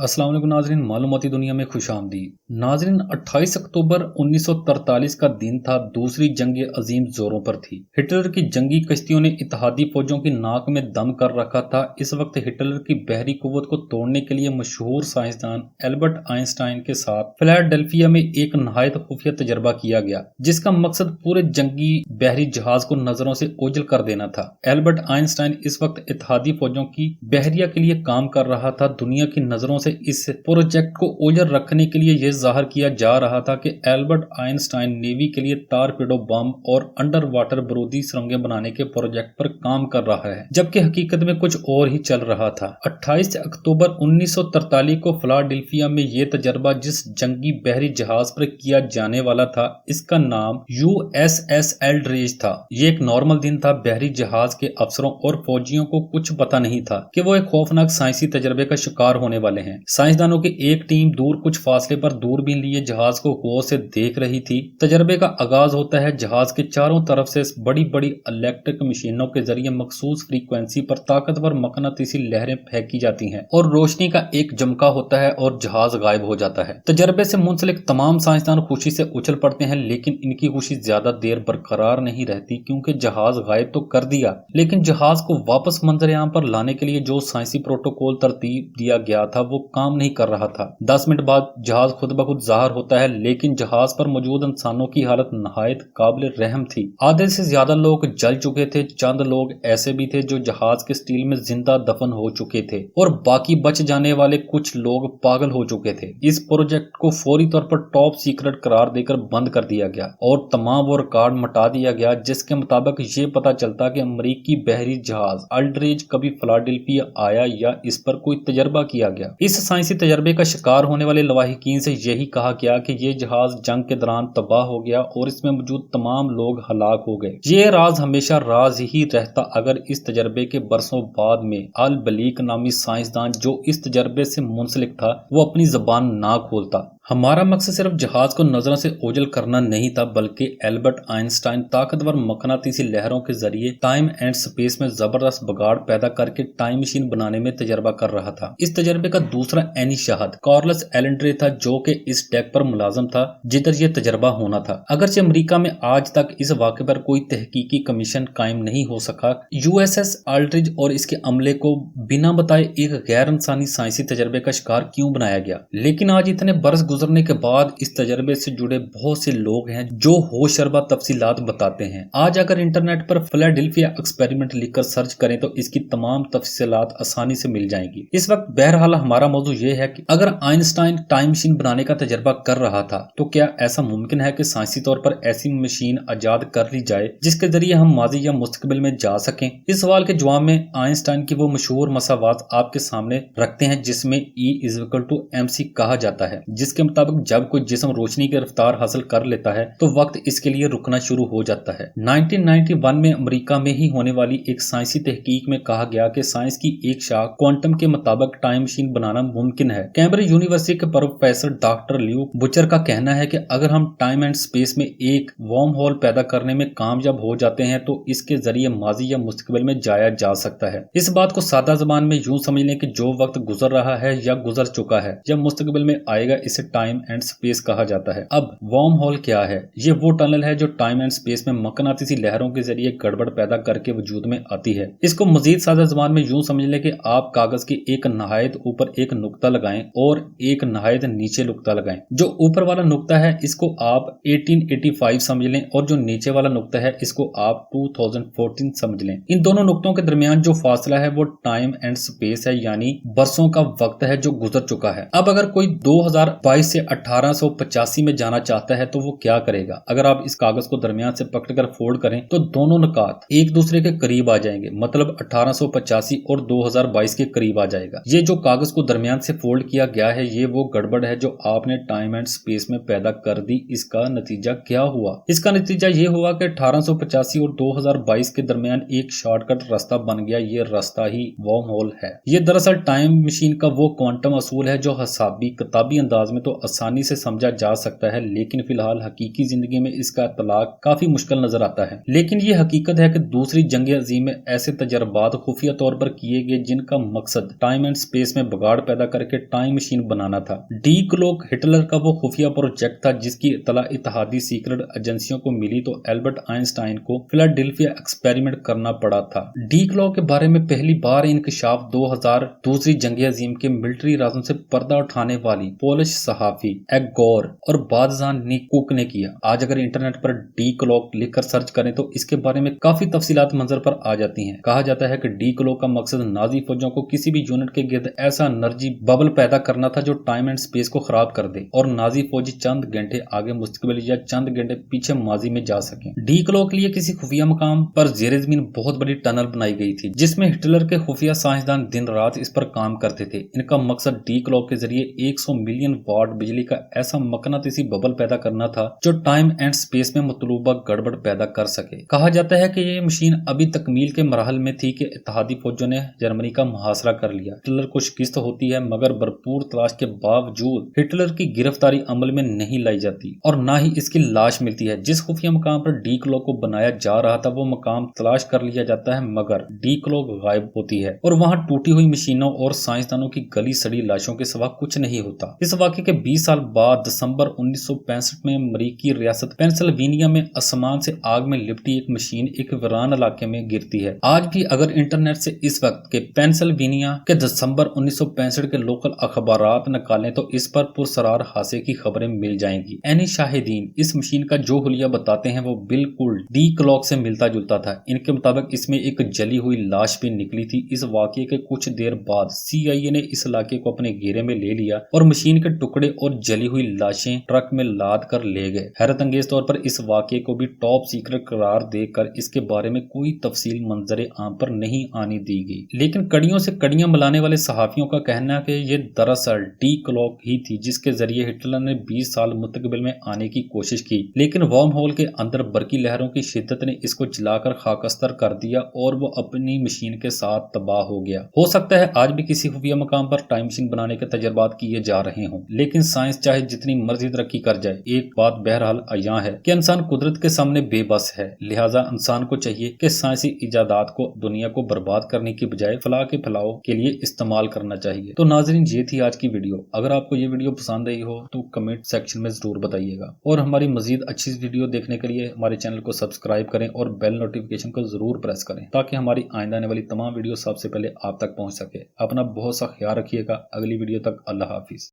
अस्सलाम वालेकुम नाजरीन, मालूमाती दुनिया में खुश आमदीद। नाजरीन, 28 अक्टूबर 1943 का दिन था। दूसरी जंग अजीम जोरों पर थी। हिटलर की जंगी कश्तियों ने इत्तेहादी फौजों की नाक में दम कर रखा था। इस वक्त हिटलर की बहरी कुव्वत को तोड़ने के लिए मशहूर साइंसदान एल्बर्ट आइंस्टाइन के साथ फिलाडेल्फिया में एक नहायत खुफिया तजर्बा किया गया, जिसका मकसद पूरे जंगी बहरी जहाज को नजरों से ओझल कर देना था। एल्बर्ट आइंस्टाइन इस वक्त इत्तेहादी फौजों की बहरिया के लिए काम कर रहा था। दुनिया की नजरों से इस प्रोजेक्ट को ओझल रखने के लिए यह जाहिर किया जा रहा था कि एल्बर्ट आइंस्टाइन नेवी के लिए टारपीडो बम और अंडर वाटर बारूदी सुरंगें बनाने के प्रोजेक्ट पर काम कर रहा है, जबकि हकीकत में कुछ और ही चल रहा था। 28 अक्टूबर 1943 को फिलाडेल्फिया में यह तजर्बा जिस जंगी बहरी जहाज पर किया जाने वाला था, इसका नाम USS एल्ड्रिज था। ये एक नॉर्मल दिन था। बहरी जहाज के अफसरों और फौजियों को कुछ पता नहीं था कि वो एक खौफनाक साइंसी तजर्बे का शिकार होने वाले हैं। साइंसदानों की एक टीम दूर कुछ फासले पर दूरबीन लिए जहाज को गौर से देख रही थी। तजर्बे का आगाज होता है। जहाज के चारों तरफ से बड़ी बड़ी इलेक्ट्रिक मशीनों के जरिए मखसूस फ्रीक्वेंसी पर ताकतवर मकनातीसी लहरें फेंकी जाती हैं और रोशनी का एक जमका होता है और जहाज गायब हो जाता है। तजर्बे से मुंसलिक तमाम साइंसदान खुशी से उछल पड़ते हैं, लेकिन इनकी खुशी ज्यादा देर बरकरार नहीं रहती, क्योंकि जहाज गायब तो कर दिया, लेकिन जहाज को वापस मंजरेआम पर लाने के लिए जो साइंसी प्रोटोकॉल तरतीब दिया गया था वो काम नहीं कर रहा था। 10 मिनट बाद जहाज खुद ब खुद जाहिर होता है, लेकिन जहाज पर मौजूद इंसानों की हालत नहायत काबिल रहम थी। आधे से ज्यादा लोग जल चुके थे। चंद लोग ऐसे भी थे जो जहाज के स्टील में जिंदा दफन हो चुके थे और बाकी बच जाने वाले कुछ लोग पागल हो चुके थे। इस प्रोजेक्ट को फौरी तौर पर टॉप सीक्रेट करार देकर बंद कर दिया गया और तमाम वो रिकॉर्ड मिटा दिया गया जिसके मुताबिक ये पता चलता कि अमेरिकी बहरी जहाज अल्ड्रिज कभी फिलाडेल्फिया आया या इस पर कोई तजर्बा किया गया। इस साइंसी तजर्बे का शिकार होने वाले लवाहिकीन से यही कहा गया कि ये जहाज जंग के दौरान तबाह हो गया और इसमें मौजूद तमाम लोग हलाक हो गए। ये राज हमेशा राज ही रहता अगर इस तजर्बे के बरसों बाद में अल बलीक नामी साइंसदान जो इस तजर्बे से मुंसलिक था वो अपनी जबान ना खोलता। हमारा मकसद सिर्फ जहाज को नजरों से ओझल करना नहीं था, बल्कि एल्बर्ट आइंस्टाइन ताकतवर मकनातीसी लहरों के जरिए टाइम एंड स्पेस में जबरदस्त बगाड़ पैदा करके टाइम मशीन बनाने में तजर्बा कर रहा था। इस तजर्बे का दूसरा एनी शाहद कार्लस एलेंड्रे था, जो कि इस डेक पर मुलाजम था जिधर यह तजर्बा होना था। अगरचे अमेरिका में आज तक इस वाक़े पर कोई तहकीकी कमीशन कायम नहीं हो सका, USS एल्ड्रिज और इसके अमले को बिना बताए एक गैर इंसानी साइंसी तजर्बे का शिकार क्यों बनाया गया। लेकिन आज इतने बरस गुजरने के बाद इस तजर्बे से जुड़े बहुत से लोग हैं जो होशरबा तफसीलात बताते हैं। आज अगर इंटरनेट पर फिलाडेल्फिया एक्सपेरिमेंट लिखकर सर्च करें तो इसकी तमाम तफसीलात आसानी से मिल जाएंगी। इस वक्त बहरहाल हमारा मौजू ये है कि अगर आइंस्टाइन टाइम मशीन बनाने का तजर्बा कर रहा था तो क्या ऐसा मुमकिन है कि साइंसी तौर पर ऐसी मशीन आजाद कर ली जाए जिसके जरिए हम माजी या मुस्तकबिल में जा सकें। इस सवाल के जवाब में आइंस्टाइन की वो मशहूर मसावात आपके सामने रखते हैं जिसमें E=mc कहा जाता है, जिसके मुताबिक जब कोई जिस्म रोशनी की रफ्तार हासिल कर लेता है तो वक्त इसके लिए रुकना शुरू हो जाता है। 1991 में अमेरिका में ही होने वाली एक साइंसी तहकीक में कहा गया कि साइंस की एक शाख क्वांटम के मुताबिक टाइम मशीन बनाना मुमकिन है। कैम्ब्रिज यूनिवर्सिटी के प्रोफेसर डॉक्टर ल्यूक बुचर का कहना है कि अगर हम टाइम एंड स्पेस में एक वर्म होल पैदा करने में कामयाब हो जाते हैं तो इसके जरिए माजी या मुस्तकबिल में जाया जा सकता है। इस बात को सादा जबान में यूं समझ लें कि जो वक्त गुजर रहा है या गुजर चुका है या मुस्तकबिल में आएगा, इसे टाइम एंड स्पेस कहा जाता है। अब वर्म होल क्या है? ये वो टनल है जो टाइम एंड स्पेस में मकनातीसी लहरों के जरिए गड़बड़ पैदा करके वजूद में आती है। इसको मजीद सादा जबान में यूं समझ लें कि आप कागज के एक नहायत ऊपर एक नुक्ता लगाएं और एक नहायत नीचे नुक्ता लगाएं। जो ऊपर वाला नुक्ता है इसको आप 1885 समझ लें और जो नीचे वाला नुक्ता है इसको आप 2014 समझ लें। इन दोनों नुक्तों के दरमियान जो फासला है वो टाइम एंड स्पेस है, यानी बरसों का वक्त है जो गुजर चुका है। अब अगर कोई 2022 से 1885 में जाना चाहता है तो वो क्या करेगा? अगर आप इस कागज को दरमियान से पकड़कर फोल्ड करें तो दोनों नुकात एक दूसरे के करीब आ जाएंगे, मतलब 1885 और 2022 के करीब आ जाएगा। ये जो कागज को दरमियान से फोल्ड किया गया है ये वो गड़बड़ है जो आपने टाइम एंड स्पेस में पैदा कर दी। इसका नतीजा क्या हुआ? इसका नतीजा ये हुआ कि 1885 और 2022 के दरमियान एक शॉर्टकट रास्ता बन गया। ये रास्ता ही वर्म होल है। ये दरअसल टाइम मशीन का वो क्वांटम असूल है जो हिसाबी किताबी अंदाज में तो तो आसानी से समझा जा सकता है, लेकिन फिलहाल हकीकी जिंदगी में इसका इतलाक काफी मुश्किल नजर आता है। लेकिन ये हकीकत है कि दूसरी जंग अजीम में ऐसे तजर्बात खुफिया तौर पर किए गए जिनका मकसद टाइम एंड स्पेस में बगाड़ पैदा करके टाइम मशीन बनाना था। डी क्लॉक हिटलर का वो खुफिया प्रोजेक्ट था जिसकी इतला इत्तेहादी सीक्रेट एजेंसियों को मिली तो एल्बर्ट आइंस्टाइन को फिलाडेल्फिया एक्सपेरिमेंट करना पड़ा था। डी क्लॉक के बारे में पहली बार इंकशाफ 2000 दूसरी जंग अजीम के मिलिट्री राजों से पर्दा उठाने वाली पोलिश सहाफी एगोर और बादजान निकुक ने किया। आज अगर इंटरनेट पर डी क्लॉक लिखकर सर्च करें तो इसके बारे में काफी तफसीलात मंजर पर आ जाती हैं। कहा जाता है कि डी क्लॉक का मकसद नाजी फौजों को किसी भी यूनिट के गिर्द ऐसा एनर्जी बबल पैदा करना था जो टाइम एंड स्पेस को खराब कर दे और नाजी फौजी चंद घंटे आगे मुस्तकबिल या चंद घंटे पीछे माजी में जा सके। डी क्लॉक के लिए किसी खुफिया मकाम पर जेर जमीन बहुत बड़ी टनल बनाई गई थी जिसमें हिटलर के खुफिया साइंसदान दिन रात इस पर काम करते थे। इनका मकसद डी क्लॉक के जरिए 100 मिलियन वाट बिजली का ऐसा मकनातीसी बबल पैदा करना था जो टाइम एंड स्पेस में मतलूबा गड़बड़ पैदा कर सके। कहा जाता है कि ये मशीन अभी तकमील के मरहल में थी कि इत्तेहादी फौजों ने जर्मनी का मुहासरा कर लिया। हिटलर को शिकस्त होती है मगर भरपूर तलाश के बावजूद हिटलर की गिरफ्तारी अमल में नहीं लाई जाती और न ही इसकी लाश मिलती है। जिस खुफिया मकाम पर डी क्लॉक को बनाया जा रहा था वो मकाम तलाश कर लिया जाता है मगर डी क्लॉक गायब होती है और वहाँ टूटी हुई मशीनों और साइंसदानों की गली सड़ी लाशों के सिवा कुछ नहीं होता। इस वाक़े के 20 साल बाद दिसंबर 1965 में अमेरिकी रियासत पेंसिल्वेनिया में आसमान से आग में लिपटी एक मशीन एक वीरान इलाके में गिरती है। आज भी अगर इंटरनेट से इस वक्त के पेंसिल्वेनिया के दिसंबर 1965 के लोकल अखबारात निकालें तो इस पर पुरसरार हादसे की खबरें मिल जाएंगी। यानी शाहिदीन इस मशीन का जो हुलिया बताते हैं वो बिल्कुल डी क्लॉक से मिलता जुलता था। इनके मुताबिक इसमें एक जली हुई लाश भी निकली थी। इस वाक़े के कुछ देर बाद CIA ने इस इलाके को अपने घेरे में ले लिया और मशीन के टुकड़े और जली हुई लाशें ट्रक में लाद कर ले गए। हैरत अंगेज तौर पर इस वाक़े को भी टॉप सीक्रेट करार देकर इसके बारे में कोई तफसील मंजरे आम पर नहीं आने दी गई। लेकिन कड़ियों से कड़ियां मिलाने वाले सहाफियों का कहना है कि ये दरअसल डी क्लॉक ही थी जिसके जरिए हिटलर ने 20 साल मुस्तकबिल में आने की कोशिश की, लेकिन वर्म होल के अंदर बरकी लहरों की शिद्दत ने इसको जलाकर खाकस्तर कर दिया और वो अपनी मशीन के साथ तबाह हो गया। हो सकता है आज भी किसी खुफिया मकाम पर टाइम मशीन बनाने के तजर्बात किए जा रहे हों, लेकिन साइंस चाहे जितनी मर्जी तरक्की कर जाए एक बात बहरहाल अयां है कि इंसान कुदरत के सामने बेबस है। लिहाजा इंसान को चाहिए कि साइंसी इजादात को दुनिया को बर्बाद करने की बजाय फलाह के फैलाव के लिए इस्तेमाल करना चाहिए। तो नाजरीन ये थी आज की वीडियो। अगर आपको ये वीडियो पसंद आई हो तो कमेंट सेक्शन में जरूर बताइएगा और हमारी मजीद अच्छी वीडियो देखने के लिए हमारे चैनल को सब्सक्राइब करें और बेल नोटिफिकेशन को जरूर प्रेस करें ताकि हमारी आइंदा आने वाली तमाम वीडियो सबसे पहले आप तक पहुंच सके। अपना बहुत सा ख्याल रखिएगा। अगली वीडियो तक अल्लाह हाफिज।